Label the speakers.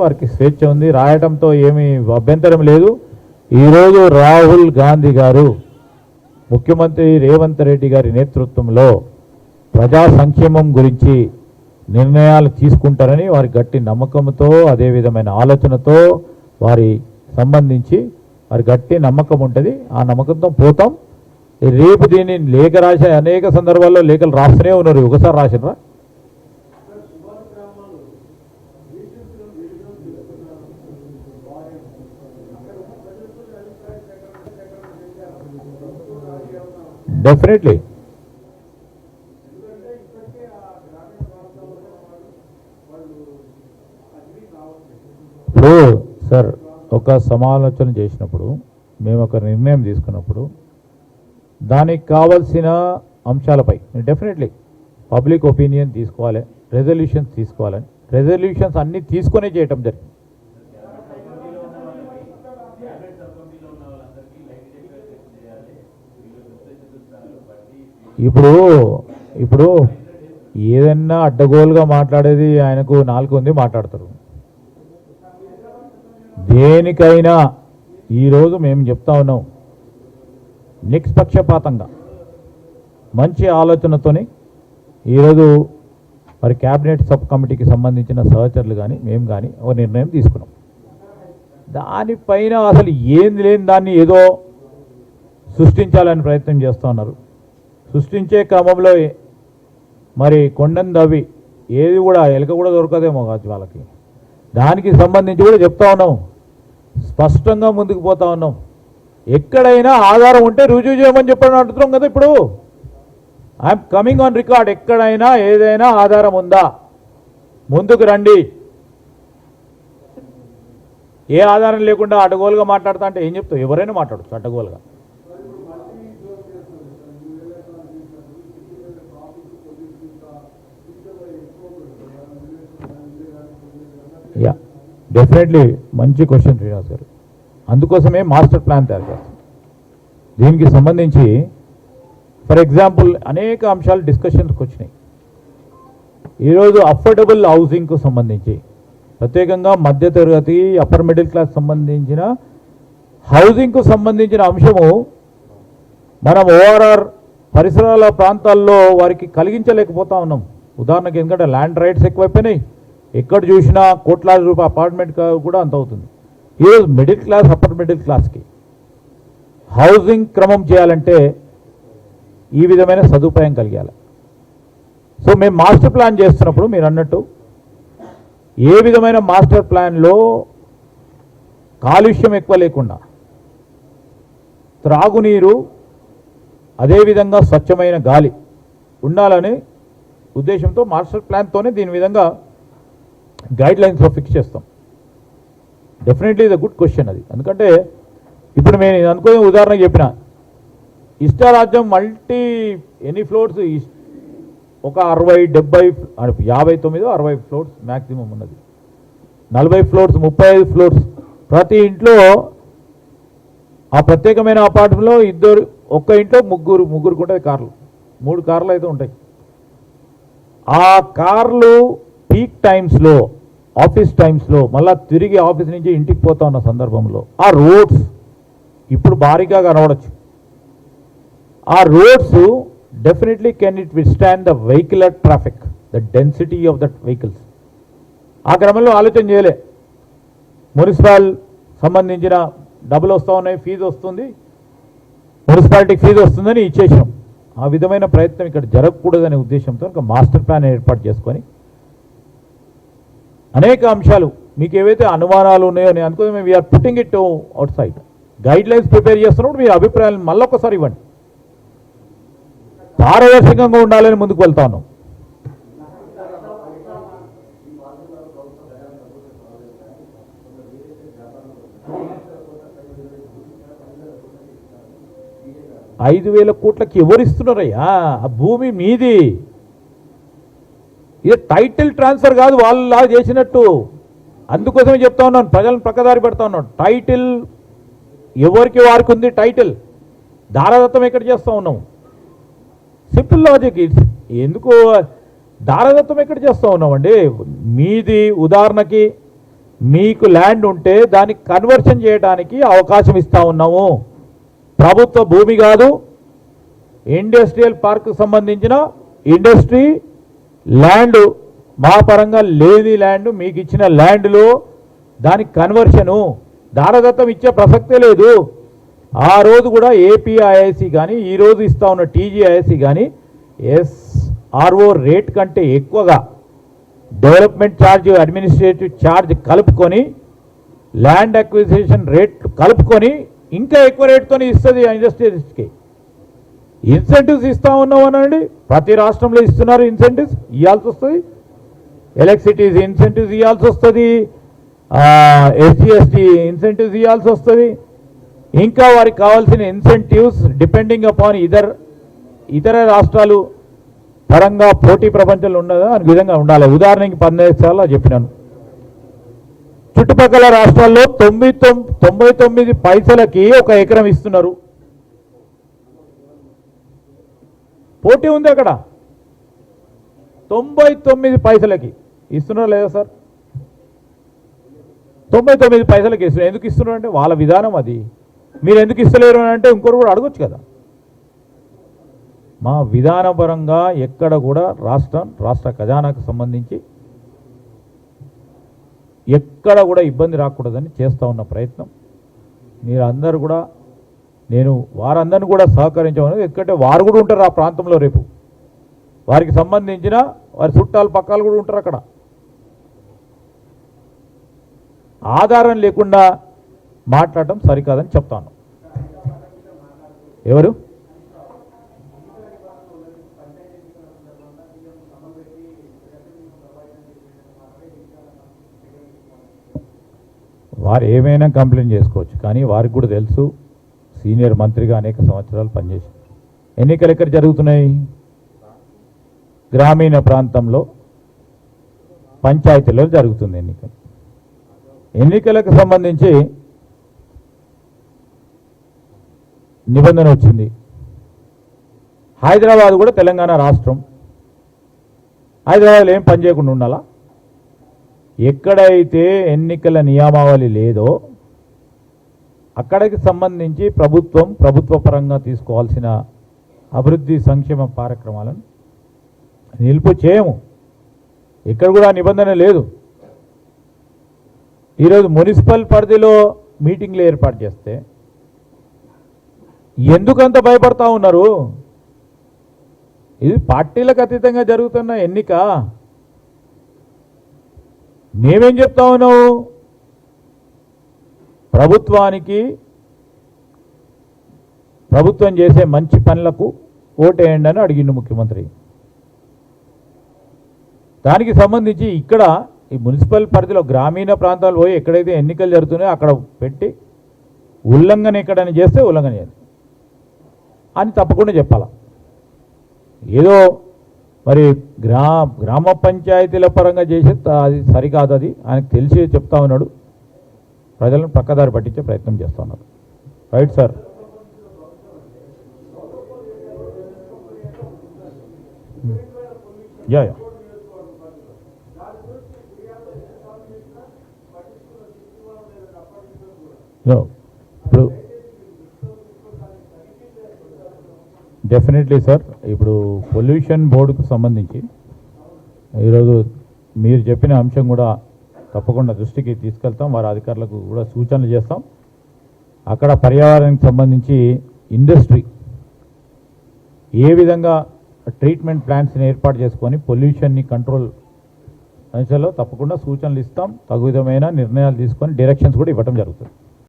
Speaker 1: వారికి స్వేచ్ఛ ఉంది, రాయటంతో ఏమీ అభ్యంతరం లేదు. ఈరోజు రాహుల్ గాంధీ గారు ముఖ్యమంత్రి రేవంత్ రెడ్డి గారి నేతృత్వంలో ప్రజా సంక్షేమం గురించి నిర్ణయాలు తీసుకుంటారని వారి గట్టి నమ్మకంతో, అదే విధమైన ఆలోచనతో వారి సంబంధించి వారి గట్టి నమ్మకం ఉంటుంది. ఆ నమ్మకంతో పోతాం. రేపు దీన్ని లేఖ రాసే అనేక సందర్భాల్లో లేఖలు రాస్తూనే ఉన్నారు. ఒకసారి రాసినరా? డెఫినెట్లీ ఇప్పుడు సార్ ఒక సమాలోచన చేసినప్పుడు, మేము ఒక నిర్ణయం తీసుకున్నప్పుడు దానికి కావాల్సిన అంశాలపై డెఫినెట్లీ పబ్లిక్ ఒపీనియన్ తీసుకోవాలి, రెజల్యూషన్స్ తీసుకోవాలని రెజల్యూషన్స్ అన్నీ తీసుకునే చేయటం జరిగింది. ఇప్పుడు ఏదన్నా అడ్డగోలుగా మాట్లాడేది ఆయనకు నాలుగు ఉంది, మాట్లాడతారు. దేనికైనా ఈరోజు మేము చెప్తా ఉన్నాం, నిష్పక్షపాతంగా మంచి ఆలోచనతోని ఈరోజు మరి క్యాబినెట్ సబ్ కమిటీకి సంబంధించిన సహచరులు కానీ మేము కానీ ఒక నిర్ణయం తీసుకున్నాం. దానిపైన అసలు ఏంది లేని దాన్ని ఏదో సృష్టించాలని ప్రయత్నం చేస్తూ ఉన్నారు. సృష్టించే క్రమంలో మరి కొండను దవ్వి ఏది కూడా ఎలక కూడా దొరకదేమో కాదు వాళ్ళకి. దానికి సంబంధించి కూడా చెప్తా ఉన్నాం, స్పష్టంగా ముందుకు పోతా ఉన్నాం. ఎక్కడైనా ఆధారం ఉంటే రుజువు చేయమని చెప్పడం అంటున్నాం కదా. ఇప్పుడు ఐఎమ్ కమింగ్ ఆన్ రికార్డ్. ఎక్కడైనా ఏదైనా ఆధారం ఉందా ముందుకు రండి. ఏ ఆధారం లేకుండా అడ్డగోలుగా మాట్లాడతా అంటే ఏం చెప్తావు? ఎవరైనా మాట్లాడచ్చు అడ్డగోలుగా. యా డెఫినెట్లీ మంచి క్వశ్చన్ శ్రీనివాస్ గారు. అందుకోసమే మాస్టర్ ప్లాన్ తయారు చేస్తాం. దీనికి సంబంధించి ఫర్ ఎగ్జాంపుల్ అనేక అంశాలు డిస్కషన్స్కి వచ్చినాయి. ఈరోజు అఫోర్డబుల్ హౌసింగ్కు సంబంధించి ప్రత్యేకంగా మధ్యతరగతి అప్పర్ మిడిల్ క్లాస్ సంబంధించిన హౌసింగ్కు సంబంధించిన అంశము మనం ఓఆర్ఆర్ పరిసరాల ప్రాంతాల్లో వారికి కలిగించలేకపోతా ఉన్నాం. ఉదాహరణకి ఎందుకంటే ల్యాండ్ రైట్స్ ఎక్కువైపోయినాయి. ఎక్కడ చూసినా కోట్లాది రూపాయల అపార్ట్మెంట్ కూడా అంత అవుతుంది. ఈరోజు మిడిల్ క్లాస్ అప్పర్ మిడిల్ క్లాస్కి హౌసింగ్ క్రమం చేయాలంటే ఈ విధమైన సదుపాయం కలిగాలి. సో మేము మాస్టర్ ప్లాన్ చేస్తున్నప్పుడు మీరు అన్నట్టు ఏ విధమైన మాస్టర్ ప్లాన్లో కాలుష్యం ఎక్కువ లేకుండా త్రాగునీరు అదేవిధంగా స్వచ్ఛమైన గాలి ఉండాలనే ఉద్దేశంతో మాస్టర్ ప్లాన్తోనే దీని విధంగా గైడ్ లైన్స్లో ఫిక్స్ చేస్తాం. డెఫినెట్లీ ఇది గుడ్ క్వశ్చన్ అది. ఎందుకంటే ఇప్పుడు నేను అనుకునే ఉదాహరణకు చెప్పిన ఇష్టారాజ్యం మల్టీ ఎన్ని ఫ్లోర్స్ ఒక 60, 70, 59, 60 ఫ్లోర్స్ మ్యాక్సిమం ఉన్నది. 40 ఫ్లోర్స్, 35 ఫ్లోర్స్. ప్రతి ఇంట్లో ఆ ప్రత్యేకమైన అపార్ట్మెంట్లో ఒక్క ఇంట్లో ముగ్గురికి ఉంటాయి కార్లు. 3 కార్లు అయితే ఉంటాయి. ఆ కార్లు పీక్ టైమ్స్లో ఆఫీస్ టైమ్స్లో మళ్ళీ తిరిగి ఆఫీస్ నుంచి ఇంటికి పోతా ఉన్న సందర్భంలో ఆ రోడ్స్ ఇప్పుడు భారీగా కనబడచ్చు. ఆ roads definitely can it withstand the vehicular traffic, the density of that vehicles. ఆ క్రమంలో ఆలోచన చేయలే. మున్సిపల్ సంబంధించిన డబ్బులు వస్తూ ఉన్నాయి, ఫీజు వస్తుంది, మున్సిపాలిటీకి ఫీజు వస్తుందని ఇచ్చేసాం. ఆ విధమైన ప్రయత్నం ఇక్కడ జరగకూడదనే ఉద్దేశంతో ఒక మాస్టర్ ప్లాన్ ఏర్పాటు చేసుకొని అనేక అంశాలు మీకు ఏవైతే అనుమానాలు ఉన్నాయో నేను అనుకుని we are putting it outside. Guidelines prepare చేస్తున్నప్పుడు మీ అభిప్రాయాలు మళ్ళొకసారి ఇవ్వండి. పారదర్శకంగా ఉండాలని ముందుకు వెళ్తా ఉన్నాం. $5,000 కోట్లకి ఎవరిస్తున్నారయ్యా? ఆ భూమి మీది. ఇది టైటిల్ ట్రాన్స్ఫర్ కాదు వాళ్ళ చేసినట్టు. అందుకోసమే చెప్తా ఉన్నాను, ప్రజలను ప్రక్కదారి పెడతా ఉన్నాను. టైటిల్ ఎవరికి వారికి ఉంది టైటిల్. దారదత్తం ఎక్కడ చేస్తూ ఉన్నాం? Simple logic. ఎందుకు దారదత్తం ఎక్కడ చేస్తూ ఉన్నామండి? మీది ఉదాహరణకి మీకు ల్యాండ్ ఉంటే దాన్ని కన్వర్షన్ చేయడానికి అవకాశం ఇస్తా ఉన్నాము. ప్రభుత్వ భూమి కాదు, ఇండస్ట్రియల్ పార్క్ సంబంధించిన ఇండస్ట్రీ ల్యాండ్ మా పరంగా లేని ల్యాండ్ మీకు ఇచ్చిన ల్యాండ్లో దానికి కన్వర్షను దారదత్తం ఇచ్చే ప్రసక్తే లేదు. ఆ రోజు కూడా ఏపీఐఐసి కానీ ఈరోజు ఇస్తా ఉన్న టీజీఐఐసి కానీ ఎస్ఆర్ఓ రేట్ కంటే ఎక్కువగా డెవలప్మెంట్ ఛార్జ్, అడ్మినిస్ట్రేటివ్ ఛార్జ్ కలుపుకొని ల్యాండ్ అక్విజిషన్ రేట్ కలుపుకొని ఇంకా ఎక్కువ రేట్తో ఇస్తుంది ఇండస్ట్రియలిస్ట్కి. ఇన్సెంటివ్స్ ఇస్తా ఉన్నాం అనండి, ప్రతి రాష్ట్రంలో ఇస్తున్నారు ఇన్సెంటివ్స్, ఇవ్వాల్సి వస్తుంది. ఎలక్ట్రిసిటీస్ ఇన్సెంటివ్స్ ఇవ్వాల్సి వస్తుంది, ఎస్జీఎస్టీ ఇన్సెంటివ్స్ ఇవ్వాల్సి వస్తుంది. ఇంకా వారికి కావాల్సిన ఇన్సెంటివ్స్ డిపెండింగ్ అపాన్ ఇతర రాష్ట్రాలు పరంగా పోటీ ప్రపంచంలో ఉండదా అనే విధంగా ఉండాలి. ఉదాహరణకి 15 సార్లు చెప్పినాను, చుట్టుపక్కల రాష్ట్రాల్లో 99 పైసలకి ఒక ఎకరం ఇస్తున్నారు. పోటీ ఉంది అక్కడ. 99 పైసలకి ఇస్తున్నారా లేదా సార్? 99 పైసలకి ఇస్తున్నారు. ఎందుకు ఇస్తున్నారు అంటే వాళ్ళ విధానం అది. మీరు ఎందుకు ఇస్తలేరు అని అంటే ఇంకొకరు కూడా అడగొచ్చు కదా. మా విధానపరంగా ఎక్కడ కూడా రాష్ట్ర ఖజానాకు సంబంధించి ఎక్కడ కూడా ఇబ్బంది రాకూడదని చేస్తూ ఉన్న ప్రయత్నం మీరు అందరూ కూడా, నేను వారందరిని కూడా సహకరించమని. ఎందుకంటే వారు కూడా ఉంటారు ఆ ప్రాంతంలో, రేపు వారికి సంబంధించిన వారి చుట్టాలు పక్కాలు కూడా ఉంటారు అక్కడ. ఆధారం లేకుండా మాట్లాడటం సరికాదని చెప్తాను. ఎవరు వారు ఏమైనా కంప్లైంట్ చేసుకోవచ్చు, కానీ వారికి కూడా తెలుసు సీనియర్ మంత్రిగా అనేక సంవత్సరాలు పనిచేసి. ఎన్నికలు ఎక్కడ జరుగుతున్నాయి? గ్రామీణ ప్రాంతంలో పంచాయతీలో జరుగుతుంది ఎన్నికలు. ఎన్నికలకు సంబంధించి నిబంధన వచ్చింది. హైదరాబాద్ కూడా తెలంగాణ రాష్ట్రం. హైదరాబాద్లో ఏం పని చేయకుండా ఉండాలా? ఎక్కడైతే ఎన్నికల నియమావళి లేదో అక్కడికి సంబంధించి ప్రభుత్వ పరంగా తీసుకోవాల్సిన అభివృద్ధి సంక్షేమ కార్యక్రమాలను నిలుపు చేయము. ఇక్కడ కూడా నిబంధన లేదు. ఈరోజు మున్సిపల్ పరిధిలో మీటింగ్లు ఏర్పాటు చేస్తే ఎందుకంత భయపడతా ఉన్నారు? ఇది పార్టీలకు అతీతంగా జరుగుతున్న ఎన్నిక. మేమేం చెప్తా ఉన్నావు? ప్రభుత్వం చేసే మంచి పనులకు ఓటేయండి అని అడిగిండు ముఖ్యమంత్రి. దానికి సంబంధించి ఇక్కడ ఈ మున్సిపల్ పరిధిలో గ్రామీణ ప్రాంతాలు పోయి ఎక్కడైతే ఎన్నికలు జరుగుతున్నాయో అక్కడ పెట్టి ఉల్లంఘన ఎక్కడని చేస్తే ఉల్లంఘన చేయాలి అని తప్పకుండా చెప్పాలా. ఏదో మరి గ్రామ పంచాయతీల పరంగా చేసే అది సరికాదు, అది ఆయనకు తెలిసి చెప్తా ఉన్నాడు. ప్రజలను పక్కదారి పట్టించే ప్రయత్నం చేస్తూ ఉన్నారు. Right sir. యా ఇప్పుడు డెఫినెట్లీ సార్, ఇప్పుడు పొల్యూషన్ బోర్డుకు సంబంధించి ఈరోజు మీరు చెప్పిన అంశం కూడా తప్పకుండా దృష్టికి తీసుకెళ్తాం. వారి అధికారులకు కూడా సూచనలు చేస్తాం. అక్కడ పర్యావరణానికి సంబంధించి ఇండస్ట్రీ ఏ విధంగా ట్రీట్మెంట్ ప్లాంట్స్ని ఏర్పాటు చేసుకొని పొల్యూషన్ని కంట్రోల్ అంశాల్లో తప్పకుండా సూచనలు ఇస్తాం. తగు విధమైన నిర్ణయాలు తీసుకొని డైరెక్షన్స్ కూడా ఇవ్వడం జరుగుతుంది.